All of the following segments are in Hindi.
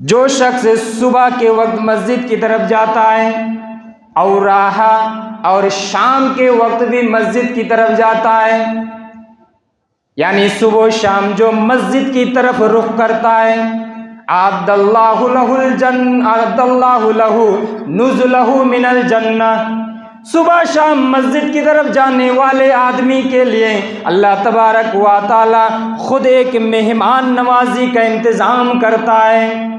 जो शख्स सुबह के वक्त मस्जिद की तरफ जाता है और राहा और शाम के वक्त भी मस्जिद की तरफ जाता है, यानी सुबह शाम जो मस्जिद की तरफ रुख करता है, अअद्दल्लाहु लहु नुज़ुलहु मिनल जन्नह। सुबह शाम मस्जिद की तरफ जाने वाले आदमी के लिए अल्लाह तबारक व तआला खुद एक मेहमान नवाजी का इंतज़ाम करता है।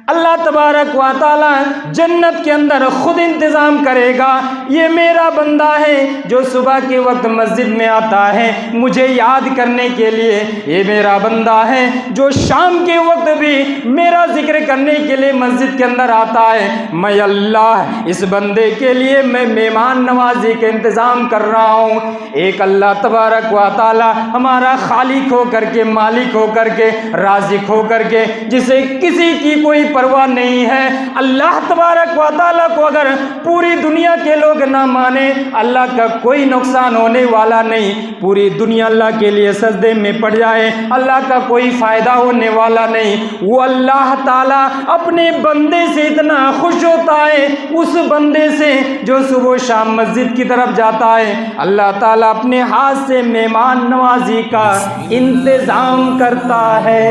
अल्लाह तबारक व तआला जन्नत के अंदर खुद इंतज़ाम करेगा, ये मेरा बंदा है जो सुबह के वक्त मस्जिद में आता है मुझे याद करने के लिए, ये मेरा बंदा है जो शाम के वक्त भी मेरा जिक्र करने के लिए मस्जिद के अंदर आता है। मैं अल्लाह इस बंदे के लिए मैं मेहमान नवाजी का इंतज़ाम कर रहा हूँ। एक अल्लाह तबारक व तआला हमारा खालिक होकर के, मालिक होकर के, राज़िक होकर के, जिसे किसी की कोई परवाह नहीं है। अल्लाह तबारक व तआला को अगर पूरी दुनिया के लोग ना माने, अल्लाह का कोई नुकसान होने वाला नहीं। पूरी दुनिया अल्लाह के लिए सजदे में पड़ जाए, अल्लाह का कोई फ़ायदा होने वाला नहीं। वो अल्लाह ताला अपने बंदे से इतना खुश होता है, उस बंदे से जो सुबह शाम मस्जिद की तरफ जाता है, अल्लाह ताला अपने हाथ से मेहमान नवाजी का इंतज़ाम करता है।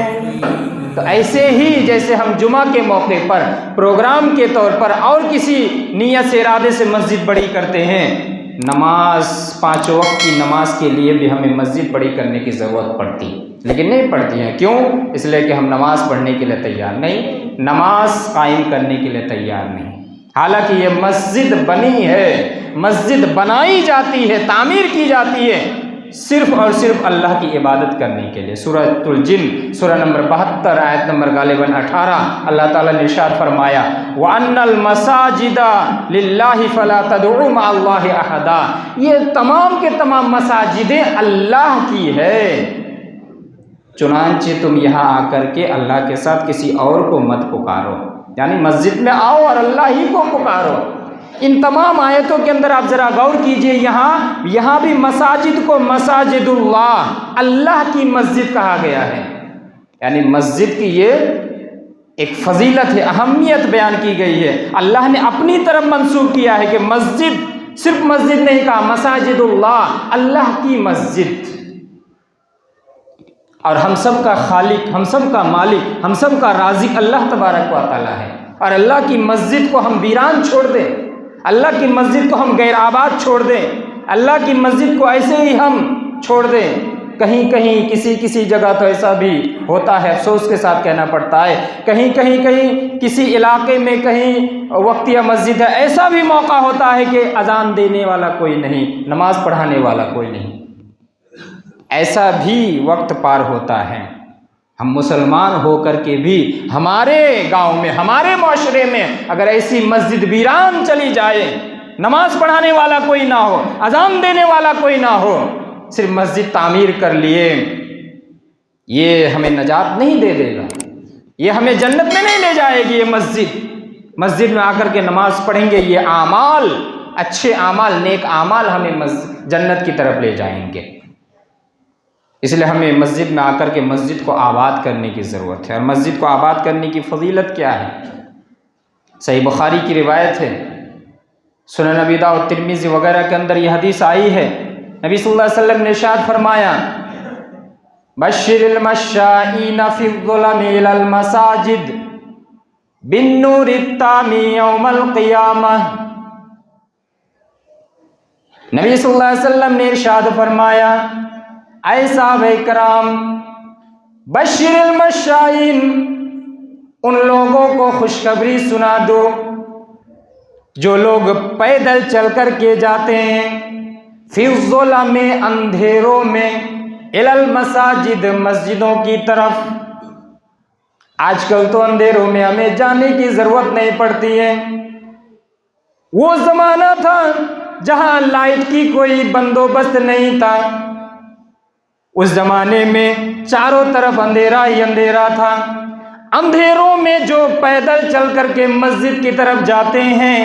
तो ऐसे ही जैसे हम जुमा के मौके पर प्रोग्राम के तौर पर और किसी नियत से इरादे से मस्जिद बड़ी करते हैं, नमाज 5 वक्त की नमाज के लिए भी हमें मस्जिद बड़ी करने की ज़रूरत पड़ती, लेकिन नहीं पड़ती है। क्यों? इसलिए कि हम नमाज पढ़ने के लिए तैयार नहीं, नमाज कायम करने के लिए तैयार नहीं। हालांकि ये मस्जिद बनी है, मस्जिद बनाई जाती है, तामीर की जाती है सिर्फ और सिर्फ अल्लाह की इबादत करने के लिए। सूरतुल जिन सूरह नंबर 72 आयत नंबर गालिबन 18 अल्लाह ताला ने इरशाद फरमाया, व अन्नल मसाजिदा लिल्लाहि फला तदउ मअल्लाहि अहदा। ये तमाम के तमाम मसाजिदें अल्लाह की है, चुनांचे तुम यहाँ आकर के अल्लाह के साथ किसी और को मत पुकारो, यानी मस्जिद में आओ और अल्लाह ही को पुकारो। इन तमाम आयतों के अंदर आप ज़रा गौर कीजिए, यहाँ भी मसाजिद को मसाजिदुल्लाह, अल्लाह की मस्जिद कहा गया है, यानी मस्जिद की ये एक फजीलत है, अहमियत बयान की गई है। अल्लाह ने अपनी तरफ मंसूब किया है कि मस्जिद, सिर्फ मस्जिद नहीं कहा, मसाजिदुल्लाह, अल्लाह की मस्जिद। और हम सब का खालिक, हम सब का मालिक, हम सब का राज़िक अल्लाह तबारक व तआला है। और अल्लाह की मस्जिद को हम वीरान छोड़ दें, अल्लाह की मस्जिद को हम गैर आबाद छोड़ दें, अल्लाह की मस्जिद को ऐसे ही हम छोड़ दें। कहीं कहीं किसी जगह तो ऐसा भी होता है, अफसोस के साथ कहना पड़ता है, कहीं किसी इलाके में कहीं वक्तिया मस्जिद है, ऐसा भी मौका होता है कि अजान देने वाला कोई नहीं, नमाज पढ़ाने वाला कोई नहीं, ऐसा भी वक्त पार होता है। हम मुसलमान होकर के भी हमारे गांव में, हमारे माशरे में अगर ऐसी मस्जिद वीरान चली जाए, नमाज पढ़ाने वाला कोई ना हो, अजान देने वाला कोई ना हो, सिर्फ मस्जिद तामीर कर लिए, ये हमें नजात नहीं दे देगा, ये हमें जन्नत में नहीं ले जाएगी। ये मस्जिद में आकर के नमाज पढ़ेंगे, ये आमाल, अच्छे आमाल, नेक आमाल हमें जन्नत की तरफ ले जाएंगे। इसलिए हमें मस्जिद में आकर के मस्जिद को आबाद करने की ज़रूरत है। और मस्जिद को आबाद करने की फजीलत क्या है? सही बुखारी की रिवायत है, सुनन नबी दाऊद, तिरमिज़ी वगैरह के अंदर यह हदीस आई है। नबी सल्लल्लाहु अलैहि वसल्लम ने इरशाद फरमाया, बश्शिरिल मश्शाईन फ़िज़्ज़ुलमी इलल मसाजिद बिन्नूरित तामी यौमल क़ियामह। नबी सल्लल्लाहु अलैहि वसल्लम ने इरशाद फरमाया, ऐ साहबे कराम, बश्शिरिल मश्शाईन, उन लोगों को खुशखबरी सुना दो जो लोग पैदल चल कर के जाते हैं, फिज़्ज़ुला में, अंधेरों में, इलल मसाजिद, मस्जिदों की तरफ। आजकल तो अंधेरों में हमें जाने की ज़रूरत नहीं पड़ती है। वो ज़माना था जहां लाइट की कोई बंदोबस्त नहीं था, उस जमाने में चारों तरफ अंधेरा ही अंधेरा था। अंधेरों में जो पैदल चल करके मस्जिद की तरफ जाते हैं,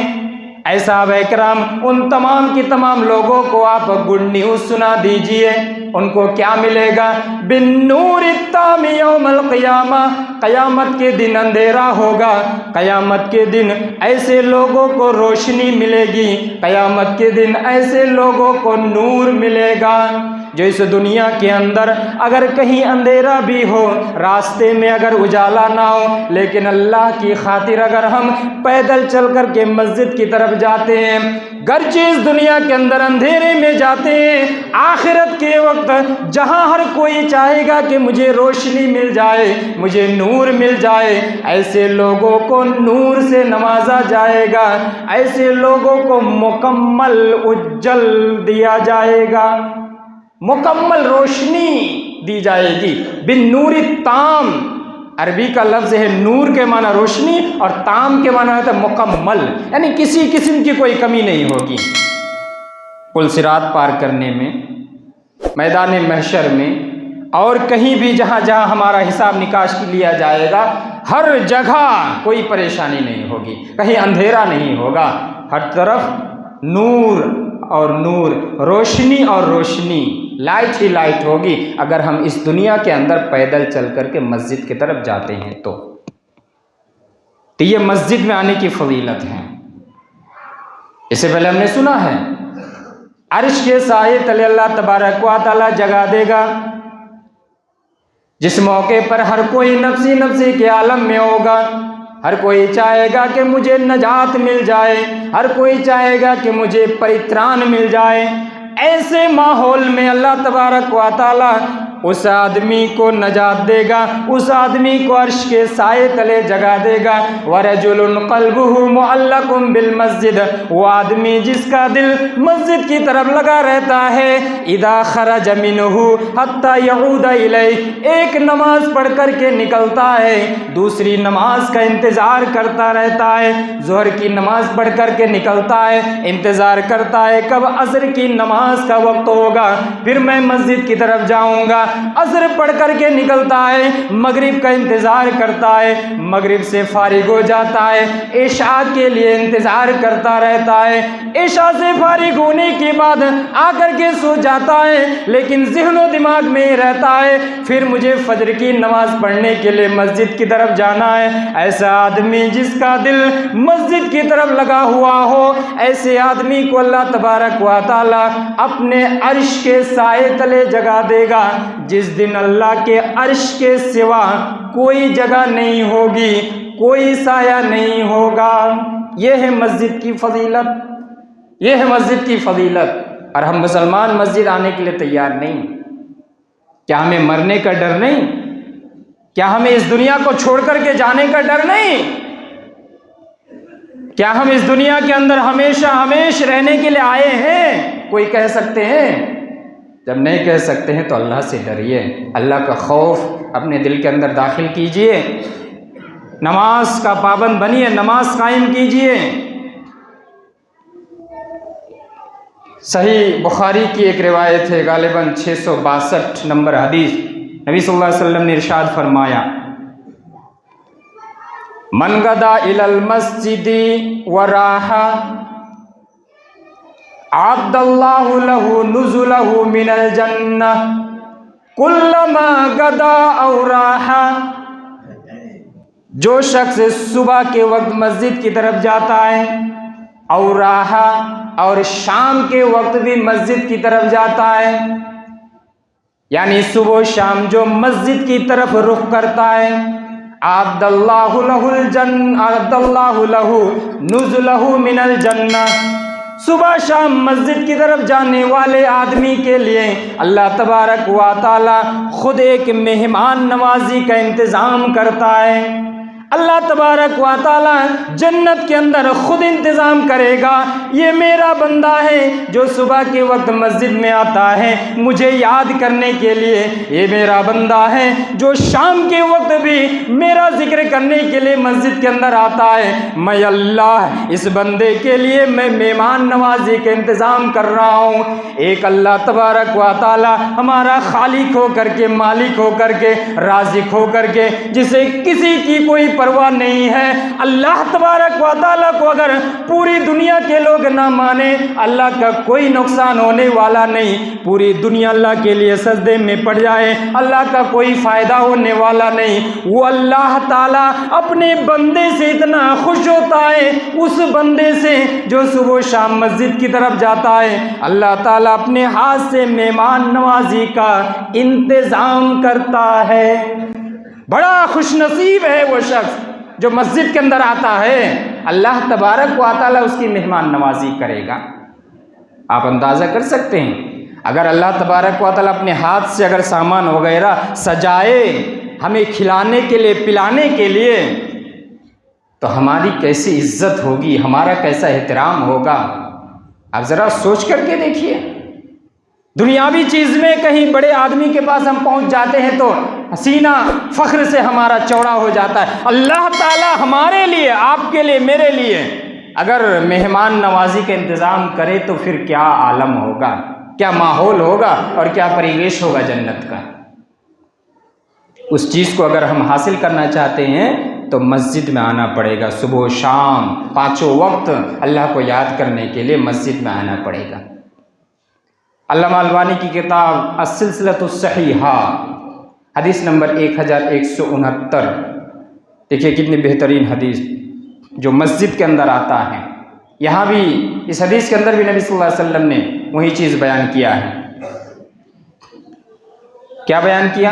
ऐ साहबे किराम, उन तमाम की तमाम लोगों को आप गुड न्यूज़ सुना दीजिए। उनको क्या मिलेगा? बिन नूर ताम यौमल क़ियामा, क़यामत के दिन अंधेरा होगा, क़यामत के दिन ऐसे लोगों को रोशनी मिलेगी, क़यामत के दिन ऐसे लोगों को नूर मिलेगा जो इस दुनिया के अंदर अगर कहीं अंधेरा भी हो, रास्ते में अगर उजाला ना हो, लेकिन अल्लाह की खातिर अगर हम पैदल चल कर के मस्जिद की तरफ जाते हैं, गर्चे इस दुनिया के अंदर अंधेरे में जाते हैं, आखिरत के वक्त जहां हर कोई चाहेगा कि मुझे रोशनी मिल जाए, मुझे नूर मिल जाए, ऐसे लोगों को नूर से नवाजा जाएगा, ऐसे लोगों को मुकम्मल उज्जल दिया जाएगा, मुकम्मल रोशनी दी जाएगी। बिन नूरी ताम, अरबी का लफ्ज़ है नूर के माना रोशनी और ताम के माना होता है मुकम्मल, यानी किसी किस्म की कोई कमी नहीं होगी। पुल सिरात पार करने में, मैदान महशर में और कहीं भी जहाँ जहाँ हमारा हिसाब निकाश लिया जाएगा, हर जगह कोई परेशानी नहीं होगी, कहीं अंधेरा नहीं होगा, हर तरफ नूर और नूर, रोशनी और रोशनी, लाइट ही लाइट होगी अगर हम इस दुनिया के अंदर पैदल चल कर के मस्जिद की तरफ जाते हैं तो ये मस्जिद में आने की फजीलत है। इससे पहले हमने सुना है अर्श के साए तले अल्लाह तबारक व तआला जगा देगा, जिस मौके पर हर कोई नफ्सी नफ्सी के आलम में होगा, हर कोई चाहेगा कि मुझे नजात मिल जाए, हर कोई चाहेगा कि मुझे परित्राण मिल जाए। ऐसे माहौल में अल्लाह तबारक व तआला उस आदमी को नजात देगा, उस आदमी को अर्श के साए तले जगा देगा। वरजुलुन क़ल्बुहु मुअल्लकुम बिल मस्जिद, वो आदमी जिसका दिल मस्जिद की तरफ लगा रहता है, इदा खरज मिनहु हत्ता यऊद इलैहि, एक नमाज पढ़ कर के निकलता है, दूसरी नमाज का इंतज़ार करता रहता है, ज़ोहर की नमाज पढ़ कर के निकलता है, इंतज़ार करता है कब असर की नमाज का वक्त होगा, फिर मैं मस्जिद की तरफ जाऊँगा। असर पढ़ करके निकलता है, मगरिब का इंतज़ार करता है, मगरिब से फारिग हो जाता है, इशा के लिए इंतज़ार करता रहता है, इशा से फारिग होने के बाद आकर के सो जाता है, लेकिन ज़हन दिमाग में रहता है फिर मुझे फजर की नमाज पढ़ने के लिए मस्जिद की तरफ जाना है। ऐसा आदमी जिसका दिल मस्जिद की तरफ लगा हुआ हो, ऐसे आदमी को अल्लाह तबारक व तआला अपने अर्श के साए तले जगा देगा, जिस दिन अल्लाह के अर्श के सिवा कोई जगह नहीं होगी, कोई साया नहीं होगा। यह है मस्जिद की फजीलत, यह है मस्जिद की फजीलत। और हम मुसलमान मस्जिद आने के लिए तैयार नहीं। क्या हमें मरने का डर नहीं? क्या हमें इस दुनिया को छोड़ करके जाने का डर नहीं? क्या हम इस दुनिया के अंदर हमेशा हमेशा रहने के लिए आए हैं? कोई कह सकते हैं? जब नहीं कह सकते हैं तो अल्लाह से डरिए, अल्लाह का खौफ अपने दिल के अंदर दाखिल कीजिए, नमाज का पाबंद बनिए, नमाज कायम कीजिए। सही बुखारी की एक रिवायत है, गालिबन 662 नंबर हदीस, नबी सल्लल्लाहु अलैहि वसल्लम ने इरशाद फरमाया, मन गदा इलल मस्जिदी व राहा अद्दल्लाहु लहु नुज़ुलहु मिनल जन्नह कुल्लमा गदा औ राहा। जो शख्स सुबह के वक्त मस्जिद की तरफ जाता है, और राहा, और शाम के वक्त भी मस्जिद की तरफ जाता है, यानी सुबह शाम जो मस्जिद की तरफ रुख करता है, अद्दल्लाहु लहु नुज़ुलहु मिनल जन्नह, सुबह शाम मस्जिद की तरफ जाने वाले आदमी के लिए अल्लाह तबारक व तआला खुद एक मेहमान नवाजी का इंतज़ाम करता है। अल्लाह तबारक व तआला जन्नत के अंदर खुद इंतज़ाम करेगा, ये मेरा बंदा है जो सुबह के वक्त मस्जिद में आता है मुझे याद करने के लिए, ये मेरा बंदा है जो शाम के वक्त भी मेरा जिक्र करने के लिए मस्जिद के अंदर आता है। मैं अल्लाह इस बंदे के लिए मैं मेहमान नवाजी का इंतज़ाम कर रहा हूँ। एक अल्लाह तबारक व तआला हमारा खालिक हो करके, मालिक हो करके, राज़िक हो करके, जिसे किसी की कोई परवाह नहीं है। अल्लाह तबारक व तआला को अगर पूरी दुनिया के लोग ना माने, अल्लाह का कोई नुकसान होने वाला नहीं। पूरी दुनिया अल्लाह के लिए सजदे में पड़ जाए, अल्लाह का कोई फ़ायदा होने वाला नहीं। वो अल्लाह ताला अपने बंदे से इतना खुश होता है, उस बंदे से जो सुबह शाम मस्जिद की तरफ जाता है। अल्लाह ताला अपने हाथ से मेहमान नवाजी का इंतज़ाम करता है। बड़ा खुशनसीब है वो शख्स जो मस्जिद के अंदर आता है, अल्लाह तबारक व तआला उसकी मेहमान नवाजी करेगा। आप अंदाज़ा कर सकते हैं, अगर अल्लाह तबारक व तआला अपने हाथ से अगर सामान वगैरह सजाए हमें खिलाने के लिए, पिलाने के लिए, तो हमारी कैसी इज्जत होगी, हमारा कैसा एहतराम होगा। आप ज़रा सोच करके देखिए। दुनियावी चीज़ में कहीं बड़े आदमी के पास हम पहुंच जाते हैं तो सीना फ़ख्र से हमारा चौड़ा हो जाता है। अल्लाह ताला हमारे लिए, आपके लिए, मेरे लिए अगर मेहमान नवाजी का इंतज़ाम करे तो फिर क्या आलम होगा, क्या माहौल होगा और क्या परिवेश होगा जन्नत का। उस चीज़ को अगर हम हासिल करना चाहते हैं तो मस्जिद में आना पड़ेगा। सुबह शाम पाँचों वक्त अल्लाह को याद करने के लिए मस्जिद में आना पड़ेगा। अल्लामा अलबानी की किताब अस्सिलसिलतुस सहीहा हदीस नंबर 1169, देखिए कितनी बेहतरीन हदीस जो मस्जिद के अंदर आता है। यहाँ भी इस हदीस के अंदर भी नबी सल्लल्लाहु अलैहि वसल्लम ने वही चीज़ बयान किया है। क्या बयान किया?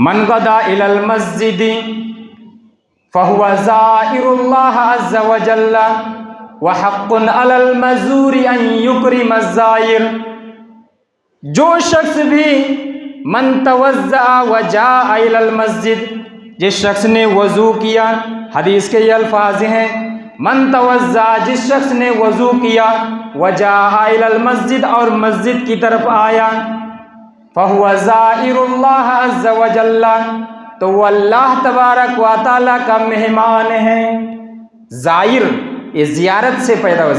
मन गदा इलल मस्जिदी फहुवा ज़ाइरुल्लाह अज़्ज़ा व जल्ला व हक़्क़ुन अलल मज़ूरी अन युकरिम ज़ाइर। जो शख्स भी मन तवज़्ज़अ व जाअ इलल मस्जिद, जिस शख्स ने वज़ू किया, हदीस के ये अल्फाज हैं, मन तवज़्ज़अ, जिस शख्स ने वज़ू किया, व जाअ इलल मस्जिद, और मस्जिद की तरफ आया, फ़हुवा ज़ाइरुल्लाह अज़्ज़ा व जल्ला, तो वो अल्लाह तबारक व तआला का मेहमान है। ज़ाइर ये ज़ियारत से पैदा हुआ।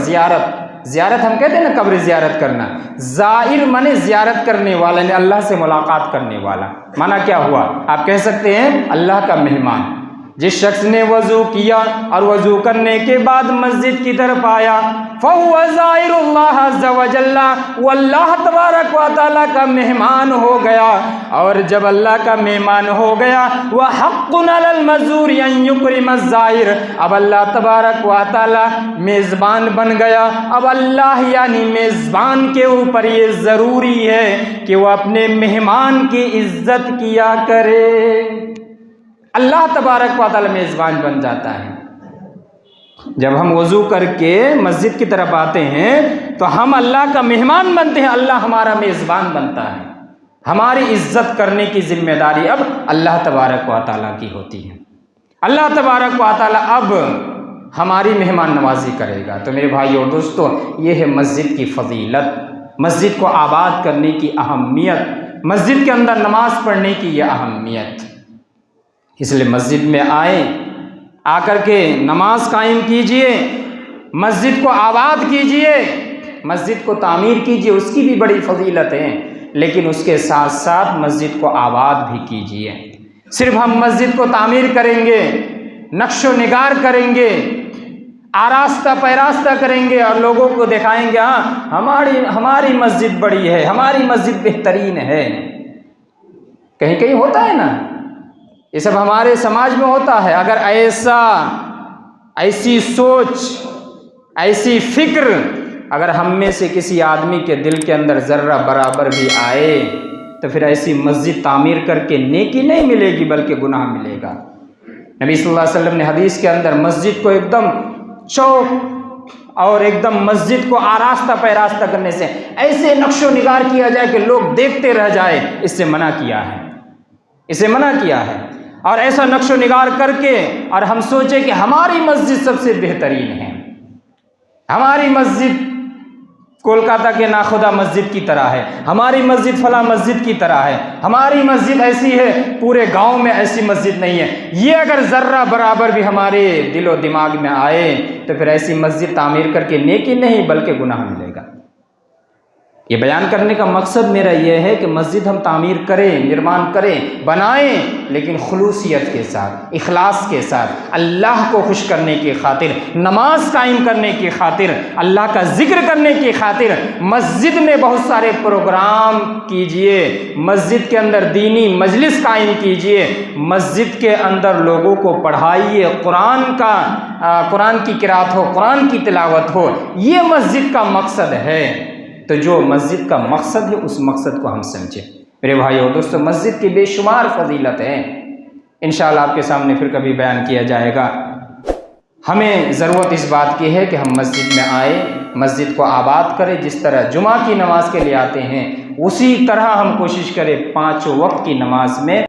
ज़ियारत हम कहते हैं ना, कब्र ज़ियारत करना। ज़ाइर माने ज़ियारत करने वाला, ने अल्लाह से मुलाकात करने वाला। माना क्या हुआ? आप कह सकते हैं अल्लाह का मेहमान। जिस शख्स ने वज़ू किया और वज़ू करने के बाद मस्जिद की तरफ आया, फ़हुवा ज़ाइरुल्लाह अज़्ज़ा व जल्ला, वो अल्लाह तबारक व तआला का मेहमान हो गया। और जब अल्लाह का मेहमान हो गया, व हक़्क़ुन अलल मज़ूरी अन युकरिम ज़ाइर, अब अल्लाह तबारक व तआला मेज़बान बन गया। अब अल्लाह यानी मेज़बान के ऊपर ये ज़रूरी है कि वह अपने मेहमान की इज़्ज़त किया करे। अल्लाह तबारक व तआला मेज़बान बन जाता है। जब हम वज़ू करके मस्जिद की तरफ आते हैं तो हम अल्लाह का मेहमान बनते हैं, अल्लाह हमारा मेज़बान बनता है। हमारी इज़्ज़त करने की जिम्मेदारी अब अल्लाह तबारक व तआला की होती है। अल्लाह तबारक व तआला अब हमारी मेहमान नवाजी करेगा। तो मेरे भाइयों और दोस्तों, ये है मस्जिद की फ़जीलत, मस्जिद को आबाद करने की अहमियत, मस्जिद के अंदर नमाज़ पढ़ने की यह अहमियत। इसलिए मस्जिद में आए, आकर के नमाज कायम कीजिए, मस्जिद को आबाद कीजिए, मस्जिद को तामीर कीजिए, उसकी भी बड़ी फजीलत है। लेकिन उसके साथ साथ मस्जिद को आबाद भी कीजिए। सिर्फ हम मस्जिद को तामीर करेंगे, नक्शो निगार करेंगे, आरास्ता पैरास्ता करेंगे और लोगों को दिखाएंगे हाँ हमारी मस्जिद बड़ी है, हमारी मस्जिद बेहतरीन है। कहीं कहीं होता है ना, ये सब हमारे समाज में होता है। अगर ऐसी सोच, ऐसी फिक्र अगर हम में से किसी आदमी के दिल के अंदर ज़र्रा बराबर भी आए तो फिर ऐसी मस्जिद तामीर करके नेकी नहीं मिलेगी बल्कि गुनाह मिलेगा। नबी सल्लल्लाहु अलैहि वसल्लम ने हदीस के अंदर मस्जिद को एकदम चौक और एकदम मस्जिद को आरास्ता पैरास्ता करने से, ऐसे नक्शो निगार किया जाए कि लोग देखते रह जाए, इससे मना किया है, इसे मना किया है। और ऐसा नक्शो निगार करके और हम सोचे कि हमारी मस्जिद सबसे बेहतरीन है, हमारी मस्जिद कोलकाता के नाखुदा मस्जिद की तरह है, हमारी मस्जिद फला मस्जिद की तरह है, हमारी मस्जिद ऐसी है, पूरे गांव में ऐसी मस्जिद नहीं है। ये अगर ज़र्रा बराबर भी हमारे दिलो दिमाग में आए तो फिर ऐसी मस्जिद तामीर करके नेकी नहीं बल्कि गुनाह मिलेगा। ये बयान करने का मकसद मेरा ये है कि मस्जिद हम तामीर करें, निर्माण करें, बनाएं, लेकिन खुलूसियत के साथ, इखलास के साथ, अल्लाह को खुश करने की खातिर, नमाज कायम करने की खातिर, अल्लाह का जिक्र करने की खातिर। मस्जिद में बहुत सारे प्रोग्राम कीजिए, मस्जिद के अंदर दीनी मजलिस कायम कीजिए, मस्जिद के अंदर लोगों को पढ़ाइए, कुरान की किरात हो, कुरान की तिलावत हो, ये मस्जिद का मकसद है। तो जो मस्जिद का मकसद है उस मकसद को हम समझें। मेरे भाइयों दोस्तों, मस्जिद की बेशुमार फजीलत है, इंशाअल्लाह आपके सामने फिर कभी बयान किया जाएगा। हमें ज़रूरत इस बात की है कि हम मस्जिद में आए, मस्जिद को आबाद करें। जिस तरह जुमा की नमाज के लिए आते हैं उसी तरह हम कोशिश करें 5 वक्त की नमाज में